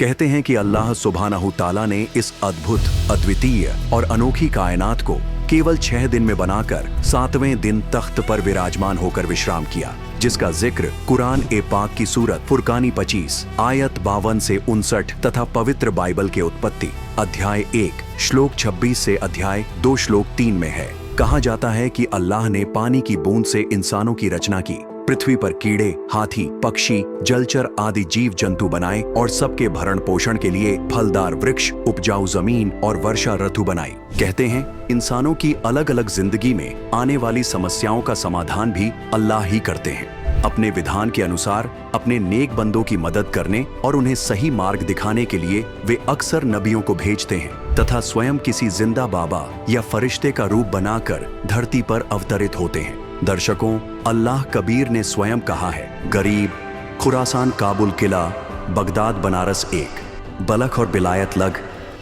कहते हैं कि अल्लाह सुब्हानहू ताला ने इस अद्भुत, अद्वितीय और अनोखी कायनात को केवल 6 दिन में बनाकर 7वें दिन तख्त पर विराजमान होकर विश्राम किया, जिसका जिक्र कुरान ए पाक की सूरत फुरकानी 25 आयत 52 से 59 तथा पवित्र बाइबल के उत्पत्ति अध्याय 1 श्लोक 26 से अध्याय 2 श्लोक 3 में है। कहा जाता है कि अल्लाह ने पानी की बूंद से इंसानों की रचना की, पृथ्वी पर कीड़े, हाथी, पक्षी, जलचर आदि जीव जंतु बनाए और सबके भरण पोषण के लिए फलदार वृक्ष, उपजाऊ जमीन और वर्षा ऋतु बनाई। कहते हैं इंसानों की अलग अलग जिंदगी में आने वाली समस्याओं का समाधान भी अल्लाह ही करते हैं। अपने विधान के अनुसार अपने नेक बंदों की मदद करने और उन्हें सही मार्ग दिखाने के लिए वे अक्सर नबियों को भेजते हैं तथा स्वयं किसी जिंदा बाबा या फरिश्ते का रूप बनाकर धरती पर अवतरित होते हैं। दर्शकों, अल्लाह कबीर ने स्वयं कहा है, गरीब, खुरासान काबुल किला, बगदाद बनारस एक, बलख और बिलायत लग,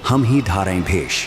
हम ही धारें भेष।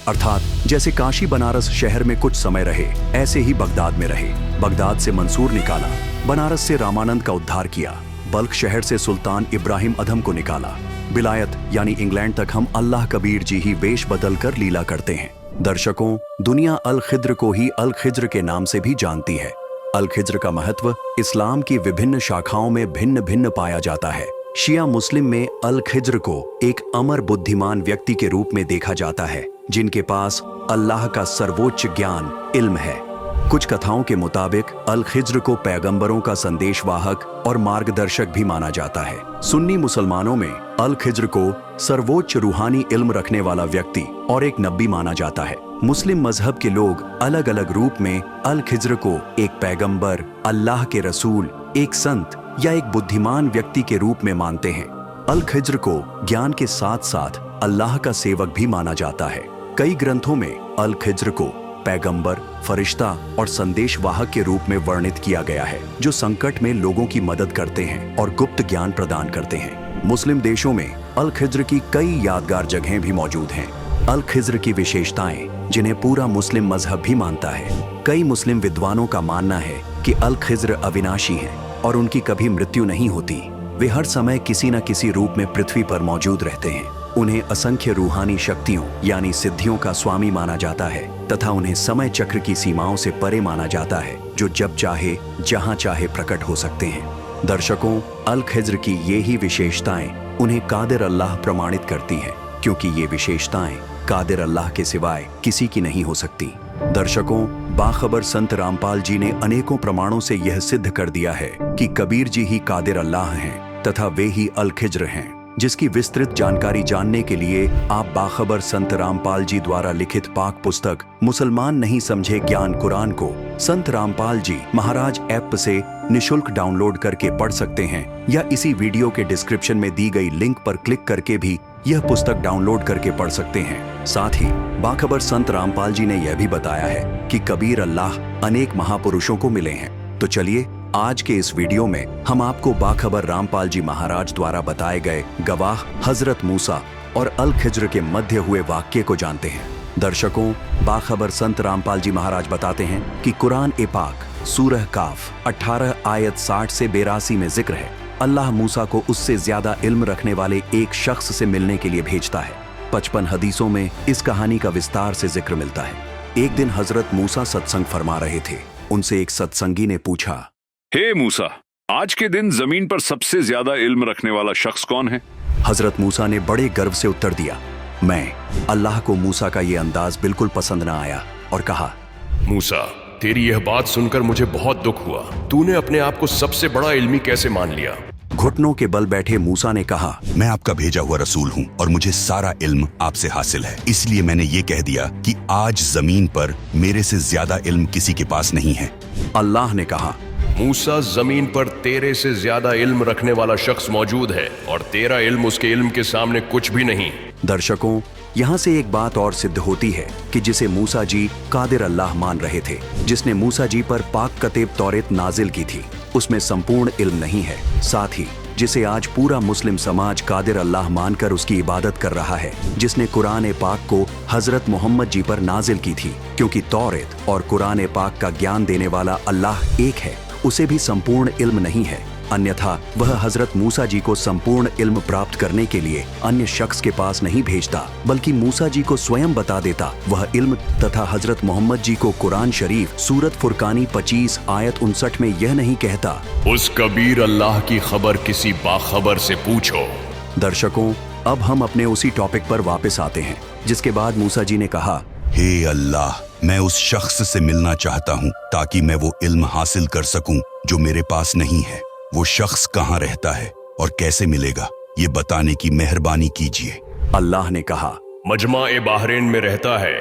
अर्थात जैसे काशी बनारस शहर में कुछ समय रहे, ऐसे ही बगदाद में रहे। बगदाद से मंसूर निकाला, बनारस से रामानंद का उद्धार किया, बल्ख शहर से सुल्तान इब्राहिम अधम को निकाला, बिलायत यानी इंग्लैंड तक हम अल्लाह कबीर जी ही वेश बदल कर लीला करते हैं। दर्शकों, दुनिया अल खिद्र को ही अल खिज्र के नाम से भी जानती है। अल खिज्र का महत्व इस्लाम की विभिन्न शाखाओं में भिन्न भिन्न पाया जाता है। शिया मुस्लिम में अल खिज्र को एक अमर बुद्धिमान व्यक्ति के रूप में देखा जाता है, जिनके पास अल्लाह का सर्वोच्च ज्ञान, इल्म है। कुछ कथाओं के मुताबिक अल खिज्र को पैगंबरों का संदेशवाहक और मार्गदर्शक भी माना जाता है। सुन्नी मुसलमानों में अल खिज्र को सर्वोच्च रूहानी इल्म रखने वाला व्यक्ति और एक नबी माना जाता है। मुस्लिम मजहब के लोग अलग अलग रूप में अल खिज्र को एक पैगंबर, अल्लाह के रसूल, एक संत या एक बुद्धिमान व्यक्ति के रूप में मानते हैं। अल खिज्र को ज्ञान के साथ साथ अल्लाह का सेवक भी माना जाता है। कई ग्रंथों में अल खिज्र को पैगंबर, फरिश्ता और संदेशवाहक के रूप में वर्णित किया गया है, जो संकट में लोगों की मदद करते हैं और गुप्त ज्ञान प्रदान करते हैं। मुस्लिम देशों में अल खिज्र की कई यादगार जगहें भी मौजूद हैं। अल खिज्र की विशेषताएं, जिन्हें पूरा मुस्लिम मजहब भी मानता है। कई मुस्लिम विद्वानों का मानना है कि अल खिज्र अविनाशी हैं और उनकी कभी मृत्यु नहीं होती। वे हर समय किसी न किसी रूप में पृथ्वी पर मौजूद रहते हैं। उन्हें असंख्य रूहानी शक्तियों यानी सिद्धियों का स्वामी माना जाता है तथा उन्हें समय चक्र की सीमाओं से परे माना जाता है, जो जब चाहे जहां चाहे प्रकट हो सकते हैं। दर्शकों, अल खिज्र की ये ही विशेषताएं उन्हें कादिर अल्लाह प्रमाणित करती हैं, क्योंकि ये विशेषताएं कादिर अल्लाह के सिवाय किसी की नहीं हो सकती। दर्शकों, बाखबर संत रामपाल जी ने अनेकों प्रमाणों से यह सिद्ध कर दिया है कि कबीर जी ही कादिर अल्लाह हैं तथा वे ही अल खिज्र हैं। जिसकी विस्तृत जानकारी जानने के लिए आप बाखबर संत रामपाल जी द्वारा लिखित पाक पुस्तक मुसलमान नहीं समझे ज्ञान कुरान को संत रामपाल जी महाराज ऐप से निशुल्क डाउनलोड करके पढ़ सकते हैं, या इसी वीडियो के डिस्क्रिप्शन में दी गई लिंक पर क्लिक करके भी यह पुस्तक डाउनलोड करके पढ़ सकते हैं। साथ ही बाखबर संत रामपाल जी ने यह भी बताया है कि कबीर अल्लाह अनेक महापुरुषों को मिले हैं। तो चलिए आज के इस वीडियो में हम आपको बाखबर रामपाल जी महाराज द्वारा बताए गए गवाह हजरत मूसा और अल खिज्र के मध्य हुए वाक्य को जानते हैं। दर्शकों, बाखबर संत रामपाल जी महाराज बताते हैं कि कुरान ए पाक सूरह काफ 18 आयत 60 से 82 में जिक्र है, अल्लाह मूसा को उससे ज्यादा इल्म रखने वाले एक शख्स से मिलने के लिए भेजता है। 55 हदीसों में इस कहानी का विस्तार से जिक्र मिलता है। एक दिन हजरत मूसा सत्संग फरमा रहे थे। उनसे एक सत्संगी ने पूछा, हे मूसा, आज के दिन जमीन पर सबसे ज्यादा इल्म रखने वाला शख्स कौन है? हजरत मूसा ने बड़े गर्व से उत्तर दिया, मैं। अल्लाह को मूसा का ये अंदाज बिल्कुल पसंद न आया और कहा, मूसा, तेरी यह बात सुनकर मुझे बहुत दुख हुआ। तूने अपने आप को सबसे बड़ा इल्मी कैसे मान लिया? घुटनों के बल बैठे मूसा ने कहा, मैं आपका भेजा हुआ रसूल हूँ और मुझे सारा इल्म आपसे हासिल है, इसलिए मैंने ये कह दिया कि आज जमीन पर मेरे से ज्यादा इल्म किसी के पास नहीं है। अल्लाह ने कहा, मूसा, जमीन पर तेरे से ज्यादा इल्म रखने वाला शख्स मौजूद है और तेरा इल्म उसके इल्म के सामने कुछ भी नहीं। दर्शकों, यहाँ से एक बात और सिद्ध होती है कि जिसे मूसा जी कादिर अल्लाह मान रहे थे, जिसने मूसा जी पर पाक कतेब तौरेत नाजिल की थी, उसमें संपूर्ण इल्म नहीं है। साथ ही जिसे आज पूरा मुस्लिम समाज कादिर अल्लाह मानकर उसकी इबादत कर रहा है, जिसने कुरान पाक को हजरत मोहम्मद जी पर नाजिल की थी, क्योंकि तौरेत और कुरान पाक का ज्ञान देने वाला अल्लाह एक है, उसे भी संपूर्ण इल्म नहीं है। अन्यथा वह हजरत मूसा जी को संपूर्ण इल्म प्राप्त करने के लिए अन्य शख्स के पास नहीं भेजता, बल्कि मूसा जी को स्वयं बता देता। वह इल्म तथा हजरत मोहम्मद जी को कुरान शरीफ सूरत फुरकानी 25 आयत 59 में यह नहीं कहता, उस कबीर अल्लाह की खबर किसी बाखबर से पूछो। दर्शकों, अब हम अपने उसी टॉपिक पर वापस आते हैं, जिसके बाद मूसा जी ने कहा, हे अल्लाह, मैं उस शख्स से मिलना चाहता हूँ ताकि मैं वो इल्म हासिल कर सकूं जो मेरे पास नहीं है। वो शख्स कहाँ रहता है और कैसे मिलेगा, ये बताने की मेहरबानी कीजिए। अल्लाह ने कहा, मजमा-ए बहरैन में रहता है,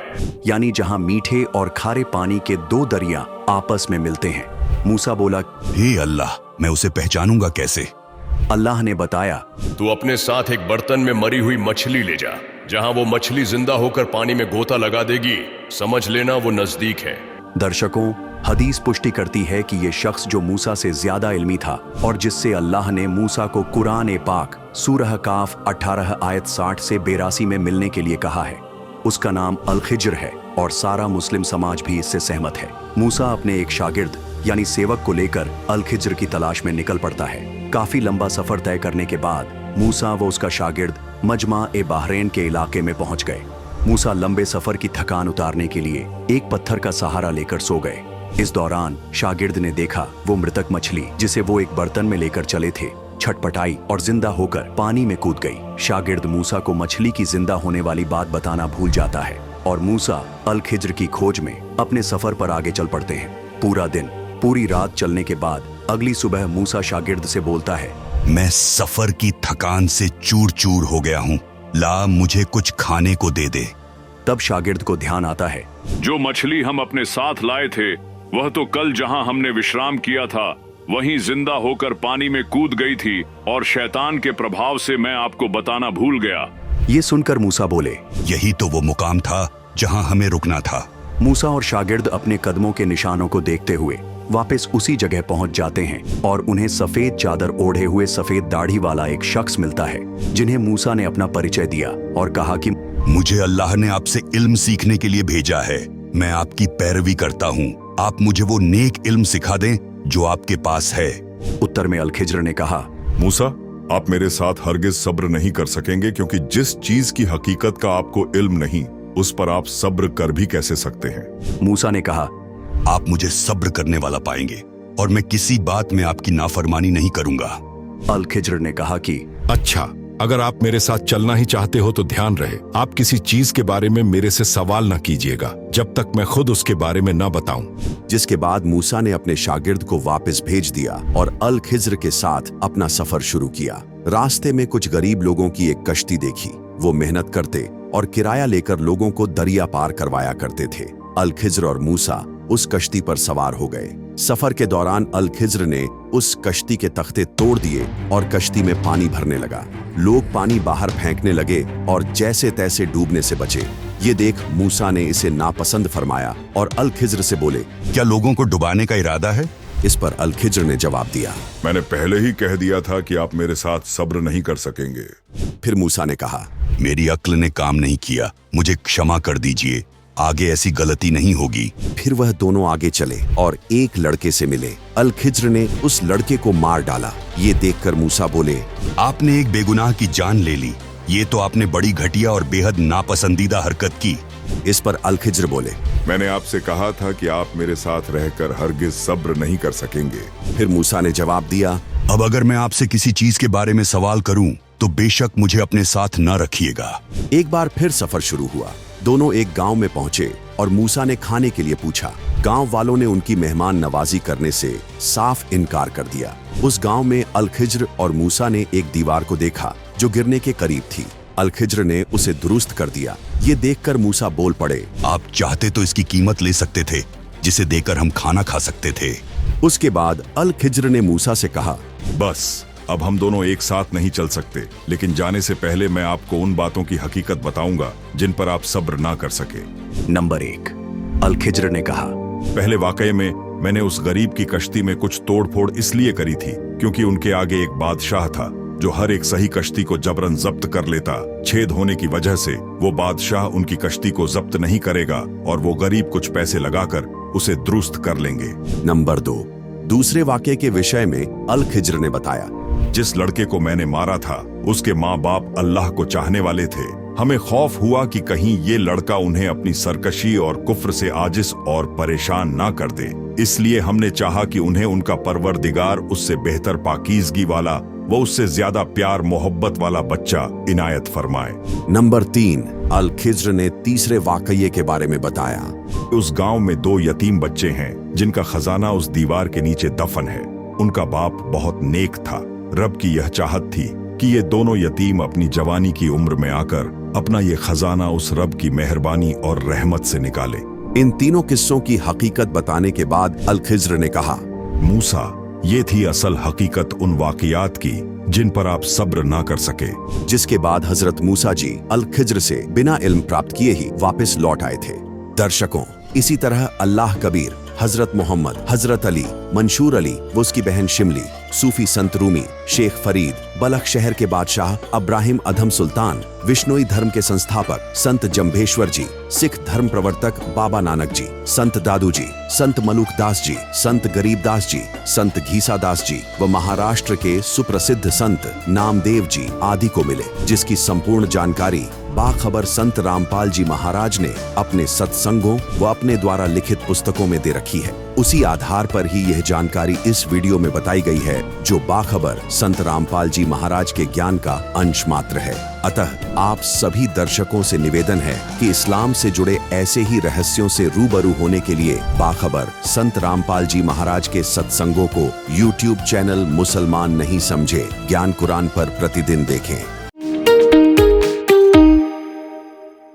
यानी जहाँ मीठे और खारे पानी के 2 दरिया आपस में मिलते हैं। मूसा बोला, हे अल्लाह, मैं उसे पहचानूंगा कैसे? अल्लाह ने बताया, तू अपने साथ एक बर्तन में मरी हुई मछली ले जा। जहां वो मछली जिंदा होकर पानी में गोता लगा देगी, समझ लेना वो नजदीक है। दर्शकों, हदीस पुष्टि करती है कि ये शख्स जो मूसा से ज्यादा इल्मी था और जिससे अल्लाह ने मूसा को कुरान ए पाक सूरह काफ 18 आयत 60 से 82 में मिलने के लिए कहा है, उसका नाम अल खिज्र है और सारा मुस्लिम समाज भी इससे सहमत है। मूसा अपने एक शागिर्द यानी सेवक को लेकर अल खिज्र की तलाश में निकल पड़ता है। काफी लंबा सफर तय करने के बाद मूसा व उसका शागिर्द मजमा ए बहरैन के इलाके में पहुंच गए। मूसा लंबे सफर की थकान उतारने के लिए एक पत्थर का सहारा लेकर सो गए। इस दौरान शागिर्द ने देखा वो मृतक मछली जिसे वो एक बर्तन में लेकर चले थे छटपटाई और जिंदा होकर पानी में कूद गई। शागिर्द मूसा को मछली की जिंदा होने वाली बात बताना भूल जाता है और मूसा अल खिज्र की खोज में अपने सफर पर आगे चल पड़ते हैं। पूरा दिन पूरी रात चलने के बाद अगली सुबह मूसा शागिर्द से बोलता है, मैं सफर की थकान से चूर चूर हो गया हूँ, ला मुझे कुछ खाने को दे दे। तब शागिर्द को ध्यान आता है, जो मछली हम अपने साथ लाए थे वह तो कल जहां हमने विश्राम किया था वहीं जिंदा होकर पानी में कूद गई थी और शैतान के प्रभाव से मैं आपको बताना भूल गया। ये सुनकर मूसा बोले, यही तो वो मुकाम था जहाँ हमें रुकना था। मूसा और शागिर्द अपने कदमों के निशानों को देखते हुए वापस उसी जगह पहुंच जाते हैं और उन्हें सफेद चादर ओढ़े हुए सफेद दाढ़ी वाला एक शख्स मिलता है, जिन्हें मूसा ने अपना परिचय दिया और कहा कि मुझे अल्लाह ने आपसे इल्म सीखने के लिए भेजा है। मैं आपकी पैरवी करता हूँ। आप मुझे वो नेक इल्म सिखा दें जो आपके पास है। उत्तर में अल खिज्र ने कहा, मूसा, आप मेरे साथ हरगिज सब्र नहीं कर सकेंगे, क्योंकि जिस चीज की हकीकत का आपको इल्म नहीं, उस पर आप सब्र कर भी कैसे सकते हैं? मूसा ने कहा, आप मुझे सब्र करने वाला पाएंगे और मैं किसी बात में आपकी नाफरमानी नहीं करूंगा। अल खिज्र ने कहा कि अच्छा, अगर आप मेरे साथ चलना ही चाहते हो तो ध्यान रहे, आप किसी चीज के बारे में मेरे से सवाल न कीजिएगा जब तक मैं खुद उसके बारे में न बताऊं। जिसके बाद मूसा ने अपने शागिर्द को वापस भेज दिया और अल खिज्र के साथ अपना सफर शुरू किया। रास्ते में कुछ गरीब लोगों की एक कश्ती देखी। वो मेहनत करते और किराया लेकर लोगों को दरिया पार करवाया करते थे। अल खिज्र और मूसा उस कश्ती पर सवार हो गए। सफर के दौरान अल खिज्र ने उस कश्ती के तख्ते तोड़ दिए और कश्ती में पानी भरने लगा। लोग पानी बाहर फेंकने लगे और जैसे तैसे डूबने से बचे। ये देख मूसा ने इसे नापसंद फरमाया और अल खिज्र से बोले, क्या लोगों को डुबाने का इरादा है? इस पर अल खिज्र ने जवाब दिया, मैंने पहले ही कह दिया था कि आप मेरे साथ सब्र नहीं कर सकेंगे। फिर मूसा ने कहा, मेरी अक्ल ने काम नहीं किया, मुझे क्षमा कर दीजिए, आगे ऐसी गलती नहीं होगी। फिर वह दोनों आगे चले और एक लड़के से मिले। अल खिज्र ने उस लड़के को मार डाला। ये देखकर मूसा बोले, आपने एक बेगुनाह की जान ले ली। ये तो आपने बड़ी घटिया और बेहद नापसंदीदा हरकत की। इस पर अल खिज्र बोले, मैंने आपसे कहा था कि आप मेरे साथ रहकर हरगिज सब्र नहीं कर सकेंगे। फिर मूसा ने जवाब दिया, अब अगर मैं आपसे किसी चीज के बारे में सवाल करूं तो बेशक मुझे अपने साथ न रखिएगा। एक बार फिर सफर शुरू हुआ। दोनों एक गांव में पहुंचे और मूसा ने खाने के लिए पूछा। गांव वालों ने उनकी मेहमान नवाजी करने से साफ इनकार कर दिया। उस गांव में अल खिज्र और मूसा ने एक दीवार को देखा जो गिरने के करीब थी। अल खिज्र ने उसे दुरुस्त कर दिया। ये देखकर मूसा बोल पड़े, आप चाहते तो इसकी कीमत ले सकते थे, जिसे देकर हम खाना खा सकते थे। उसके बाद अल खिज्र ने मूसा से कहा, बस अब हम दोनों एक साथ नहीं चल सकते, लेकिन जाने से पहले मैं आपको उन बातों की हकीकत बताऊंगा जिन पर आप सब्र ना कर सके। नंबर 1, अल खिज्र ने कहा, पहले वाकये में मैंने उस गरीब की कश्ती में कुछ तोड़फोड़ इसलिए करी थी क्योंकि उनके आगे एक बादशाह था जो हर एक सही कश्ती को जबरन जब्त कर लेता। छेद होने की वजह से वो बादशाह उनकी कश्ती को जब्त नहीं करेगा और वो गरीब कुछ पैसे लगाकर उसे दुरुस्त कर लेंगे। नंबर 2, दूसरे वाक्य के विषय में अल खिज्र ने बताया, जिस लड़के को मैंने मारा था उसके माँ बाप अल्लाह को चाहने वाले थे। हमें खौफ हुआ कि कहीं ये लड़का उन्हें अपनी सरकशी और कुफ्र से आजिज और परेशान ना कर दे, इसलिए हमने चाहा कि उन्हें उनका परवरदिगार उससे बेहतर पाकीज़गी वाला, वो उससे ज्यादा प्यार मोहब्बत वाला बच्चा इनायत फरमाए। नंबर 3, अल खिज्र ने तीसरे वाकये के बारे में बताया। उस गांव में 2 यतीम बच्चे हैं जिनका खजाना उस दीवार के नीचे दफन है। उनका बाप बहुत नेक था। रब की यह चाहत थी कि ये दोनों यतीम अपनी जवानी की उम्र में आकर अपना ये खजाना उस रब की मेहरबानी और रहमत से निकाले। इन तीनों किस्सों की हकीकत बताने के बाद अल खिज्र ने कहा, मूसा, ये थी असल हकीकत उन वाकयात की जिन पर आप सब्र ना कर सके। जिसके बाद हजरत मूसा जी अल खिज्र से बिना इल्म प्राप्त किए ही वापस लौट आए थे। दर्शकों, इसी तरह अल्लाह कबीर, हजरत मोहम्मद, हजरत अली, मंशूर अली, वो उसकी बहन शिमली, सूफी संत रूमी, शेख फरीद, बलख शहर के बादशाह अब्राहिम अधम सुल्तान, विष्णोई धर्म के संस्थापक संत जम्भेश्वर जी, सिख धर्म प्रवर्तक बाबा नानक जी, संत दादू जी, संत मलूक दास जी, संत गरीब दास जी, संत घीसा दास जी व महाराष्ट्र के सुप्रसिद्ध संत नामदेव जी आदि को मिले, जिसकी संपूर्ण जानकारी बाखबर संत रामपाल जी महाराज ने अपने सत्संगों व अपने द्वारा लिखित पुस्तकों में दे रखी है। उसी आधार पर ही यह जानकारी इस वीडियो में बताई गई है, जो बाखबर संत रामपाल जी महाराज के ज्ञान का अंश मात्र है। अतः आप सभी दर्शकों से निवेदन है कि इस्लाम से जुड़े ऐसे ही रहस्यों से रूबरू होने के लिए बाखबर संत रामपाल जी महाराज के सत्संगों को YouTube चैनल मुसलमान नहीं समझे ज्ञान कुरान पर प्रतिदिन देखें।